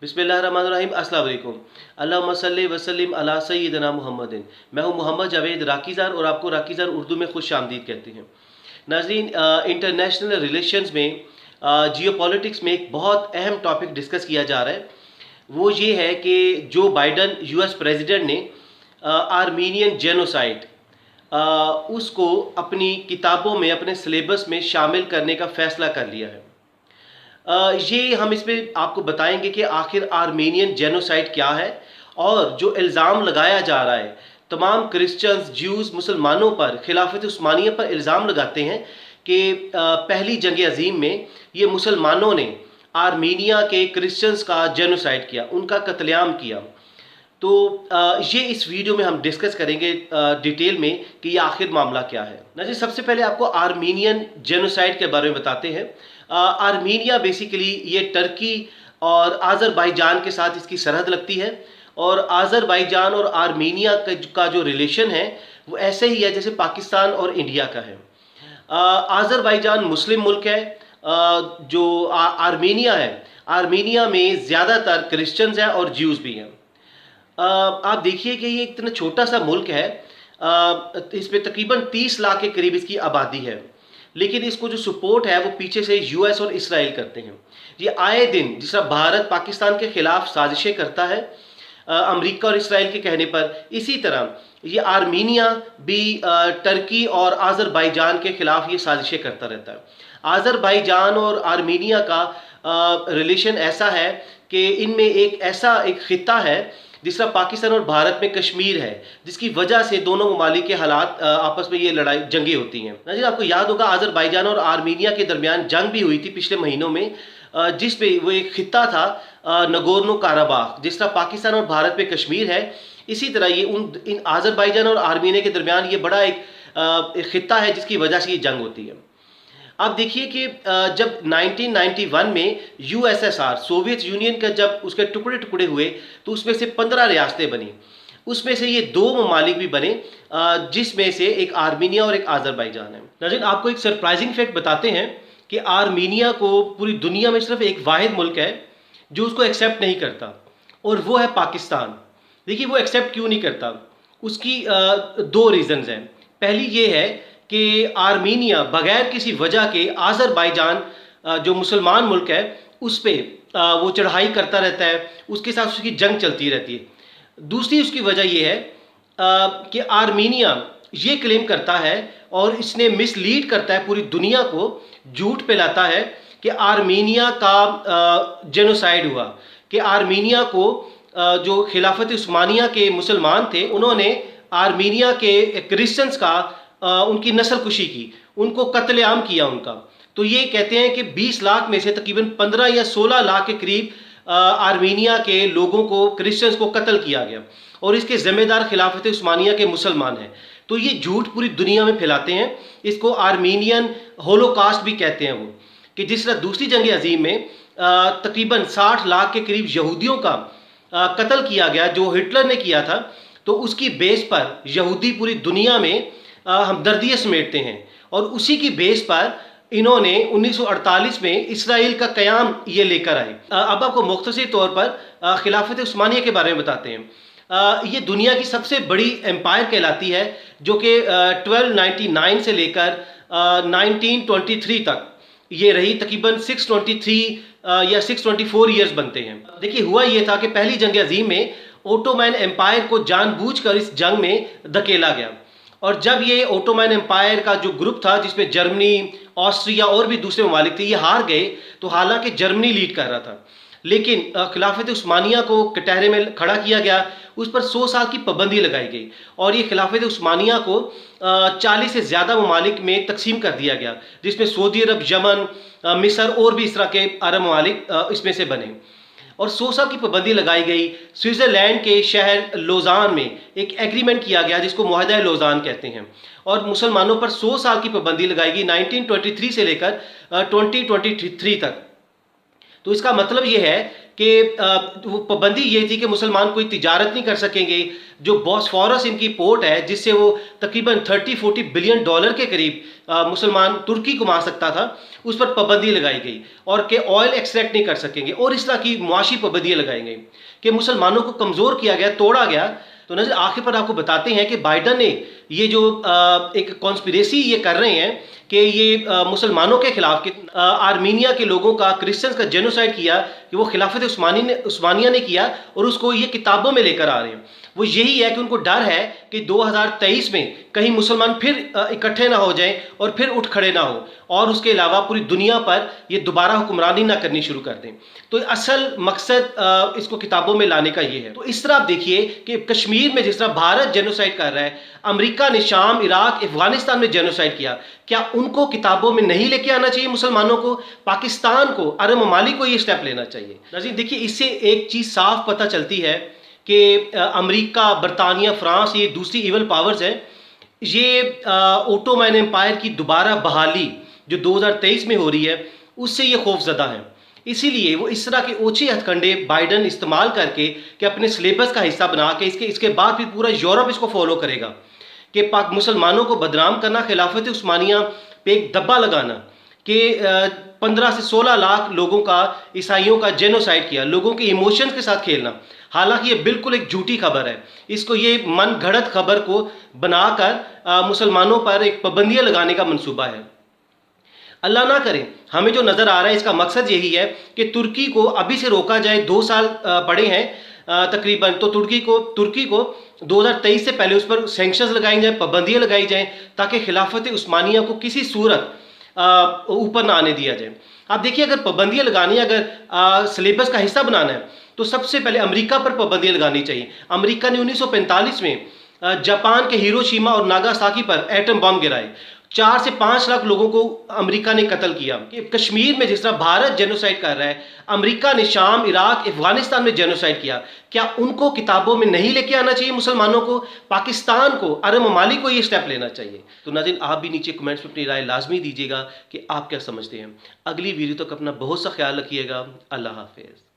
बिस्मिल्लाहिर्रहमानिर्रहीम। अस्सलाम वालेकुम। अल्लाहुम्मा सल्ली व सल्लिम अला सय्यिदना मुहम्मदिन। मैं हूं मोहम्मद जावेद राकीज़र और आपको राकीज़र उर्दू में खुशामदीद कहते हैं। नाज़रीन, इंटरनेशनल रिलेशंस में जियोपॉलिटिक्स में एक बहुत अहम टॉपिक डिस्कस किया जा रहा है। वो ये है कि जो बाइडन यूएस प्रेसिडेंट ने आर्मीनियन जेनोसाइड उसको अपनी किताबों में, अपने सिलेबस में शामिल करने का फ़ैसला कर लिया है। ये हम इसमें आपको बताएंगे कि आखिर आर्मेनियन जेनोसाइड क्या है और जो इल्ज़ाम लगाया जा रहा है, तमाम क्रिश्चियंस, ज्यूज़, मुसलमानों पर, खिलाफत उस्मानिया पर इल्ज़ाम लगाते हैं कि पहली जंग अज़ीम में ये मुसलमानों ने आर्मीनिया के क्रिश्चियंस का जेनोसाइड किया, उनका कत्लेआम किया। तो ये इस वीडियो में हम डिस्कस करेंगे डिटेल में कि ये आखिर मामला क्या है। ना जी, सबसे पहले आपको आर्मीनियन जेनोसाइड के बारे में बताते हैं। आर्मीनिया बेसिकली ये टर्की और आज़रबाईजान के साथ इसकी सरहद लगती है और आज़रबाईजान और आर्मीनिया का जो रिलेशन है वो ऐसे ही है जैसे पाकिस्तान और इंडिया का है। आज़रबाईजान मुस्लिम मुल्क है। जो आर्मीनिया है, आर्मीनिया में ज़्यादातर क्रिश्चियंस हैं और ज्यूज़ भी हैं। आप देखिए कि ये इतना छोटा सा मुल्क है, इसमें तकरीबन 30 लाख के करीब इसकी आबादी है, लेकिन इसको जो सपोर्ट है वो पीछे से यूएस और इसराइल करते हैं। ये आए दिन जिस तरह भारत पाकिस्तान के खिलाफ साजिशें करता है अमेरिका और इसराइल के कहने पर, इसी तरह ये आर्मीनिया भी टर्की और आज़रबाईजान के खिलाफ ये साजिशें करता रहता है। आज़रबाईजान और आर्मीनिया का रिलेशन ऐसा है कि इनमें एक खिता है जिस तरह पाकिस्तान और भारत में कश्मीर है, जिसकी वजह से दोनों ममालिक के हालात आपस में ये जंगें होती हैं। नाज़रीन, आपको याद होगा आज़रबाईजान और आर्मीनिया के दरमियान जंग भी हुई थी पिछले महीनों में, जिस पे वो एक खिता था नगोर्नो काराबाख। जिस तरह पाकिस्तान और भारत में कश्मीर है, इसी तरह ये इन आज़रबाईजान और आर्मीनिया के दरमियान ये बड़ा एक खिता है जिसकी वजह से ये जंग होती है। आप देखिए कि जब 1991 में यूएसएसआर, सोवियत यूनियन का जब उसके टुकड़े टुकड़े हुए तो उसमें से 15 रियासतें बनी, उसमें से ये 2 ममालिक भी बने, जिसमें से एक आर्मीनिया और एक आज़रबाईजान है। नाज़रीन, आपको एक सरप्राइजिंग फैक्ट बताते हैं कि आर्मीनिया को पूरी दुनिया में सिर्फ एक वाहिद मुल्क है जो उसको एक्सेप्ट नहीं करता, और वो है पाकिस्तान। देखिए, वो एक्सेप्ट क्यों नहीं करता, उसकी 2 रीज़न्स हैं। पहली ये है कि आर्मीनिया बगैर किसी वजह के आज़रबाईजान जो मुसलमान मुल्क है उस पर वो चढ़ाई करता रहता है, उसके साथ उसकी जंग चलती रहती है। दूसरी उसकी वजह यह है कि आर्मीनिया ये क्लेम करता है और इसने मिसलीड करता है पूरी दुनिया को, झूठ फैलाता है कि आर्मीनिया का जेनोसाइड हुआ, कि आर्मीनिया को जो खिलाफत उस्मानिया के मुसलमान थे उन्होंने आर्मीनिया के क्रिश्चियंस का उनकी नस्लकुशी की, उनको कत्लेआम किया उनका। तो ये कहते हैं कि 20 लाख में से तकरीबन 15 या 16 लाख के करीब आर्मीनिया के लोगों को, क्रिश्चियंस को कत्ल किया गया और इसके ज़िम्मेदार खिलाफत उस्मानिया के मुसलमान हैं। तो ये झूठ पूरी दुनिया में फैलाते हैं। इसको आर्मीनियन होलोकास्ट भी कहते हैं वो, कि जिस तरह दूसरी जंग अज़ीम में तकरीबन 60 लाख के करीब यहूदियों का कत्ल किया गया जो हिटलर ने किया था, तो उसकी बेस पर यहूदी पूरी दुनिया में हमदर्दियाँ समेटते हैं और उसी की बेस पर इन्होंने 1948 में इसराइल का क़याम ये लेकर आए। अब आपको मुख्तसर तौर पर खिलाफत उस्मानिया के बारे में बताते हैं। ये दुनिया की सबसे बड़ी एम्पायर कहलाती है जो कि 1299 से लेकर 1923 तक ये रही। तकरीबन 623 या 624 ईयर्स बनते हैं। देखिए, हुआ ये था कि पहली जंग अज़ीम में ओटोमैन एम्पायर को जानबूझकर इस जंग में धकेला गया, और जब ये ओटोमैन एम्पायर का जो ग्रुप था जिसमें जर्मनी, ऑस्ट्रिया और भी दूसरे ममालिक थे, ये हार गए। तो हालांकि जर्मनी लीड कर रहा था, लेकिन खिलाफत उस्मानिया को कटहरे में खड़ा किया गया, उस पर 100 साल की पाबंदी लगाई गई और ये खिलाफत उस्मानिया को 40 से ज़्यादा ममालिक में तकसीम कर दिया गया, जिसमें सऊदी अरब, यमन, मिस्र और भी इस तरह के अरब ममालिक इसमें से बने और 100 साल की पाबंदी लगाई गई। स्विट्ज़रलैंड के शहर लोज़ान में एक एग्रीमेंट किया गया जिसको मुआहदा लोज़ान कहते हैं, और मुसलमानों पर 100 साल की पाबंदी लगाई गई 1923 से लेकर 2023 तक। तो इसका मतलब ये है कि वो पाबंदी ये थी कि मुसलमान कोई तिजारत नहीं कर सकेंगे। जो बॉस्फोरस इनकी पोर्ट है जिससे वो तकरीबन 30-40 बिलियन डॉलर के करीब मुसलमान तुर्की को मार सकता था, उस पर पाबंदी लगाई गई और कि ऑयल एक्सट्रैक्ट नहीं कर सकेंगे और इस तरह की मुआशी पाबंदियाँ लगाई गई कि मुसलमानों को कमज़ोर किया गया, तोड़ा गया। तो नज़र आखिर पर आपको बताते हैं कि बाइडन ने ये जो एक कॉन्स्पिरेसी ये कर रहे हैं कि ये मुसलमानों के खिलाफ कि आर्मीनिया के लोगों का, क्रिश्चियंस का जेनोसाइड किया कि वो खिलाफत उस्मानिया ने किया और उसको ये किताबों में लेकर आ रहे हैं। वो यही है कि उनको डर है कि 2023 में कहीं मुसलमान फिर इकट्ठे ना हो जाएं और फिर उठ खड़े ना हो और उसके अलावा पूरी दुनिया पर ये दोबारा हुक्मरानी ना करनी शुरू कर दें। तो असल मकसद इसको किताबों में लाने का ये है। तो इस तरह आप देखिए कि कश्मीर में जिस तरह भारत जेनोसाइड कर रहा है, अमेरिका ने शाम, इराक, अफगानिस्तान में जेनोसाइड किया, क्या उनको किताबों में नहीं लेके आना चाहिए? मुसलमानों को, पाकिस्तान को, अरब ममालिक को ये स्टेप लेना चाहिए। नाज़रीन देखिए, इससे एक चीज़ साफ पता चलती है कि अमेरिका, बरतानिया, फ्रांस, ये दूसरी इवल पावर्स हैं, ये ओटोमैन एम्पायर की दोबारा बहाली जो 2023 में हो रही है उससे ये खौफजदा हैं। इसीलिए वो इस तरह के ओछे हथकंडे बाइडन इस्तेमाल करके कि अपने सिलेबस का हिस्सा बना के इसके बाद फिर पूरा यूरोप इसको फॉलो करेगा कि पाक मुसलमानों को बदनाम करना, खिलाफत उस्मानिया पे एक दब्बा लगाना कि 15 से 16 लाख लोगों का, ईसाइयों का जेनोसाइड किया, लोगों के इमोशंस के साथ खेलना। हालांकि ये बिल्कुल एक झूठी खबर है। इसको ये मन घड़त खबर को बनाकर मुसलमानों पर एक पाबंदियाँ लगाने का मंसूबा है। अल्लाह ना करे, हमें जो नज़र आ रहा है इसका मकसद यही है कि तुर्की को अभी से रोका जाए। 2 साल पड़े हैं तकरीबन, तो तुर्की को 2023 से पहले उस पर सैंक्शंस लगाई जाए, पाबंदियाँ लगाई जाएँ ताकि खिलाफत उस्मानिया को किसी सूरत ऊपर ना आने दिया जाए। आप देखिए, अगर पाबंदियाँ लगानी है, अगर सिलेबस का हिस्सा बनाना है तो सबसे पहले अमेरिका पर पाबंदियाँ लगानी चाहिए। अमेरिका ने 1945 में जापान के हिरोशिमा और नागासाकी पर एटम बम गिराए, 4 से 5 लाख लोगों को अमेरिका ने कत्ल किया। कि कश्मीर में जिस तरह भारत जेनोसाइड कर रहा है, अमेरिका ने शाम, इराक, अफगानिस्तान में जेनोसाइड किया, क्या उनको किताबों में नहीं लेके आना चाहिए? मुसलमानों को, पाकिस्तान को, अरब ममालिक को ये स्टेप लेना चाहिए। तो नाज़रीन, आप भी नीचे कमेंट्स में अपनी राय लाजमी दीजिएगा कि आप क्या समझते हैं। अगली वीडियो तक अपना बहुत सा ख्याल रखिएगा। अल्लाह हाफिज़।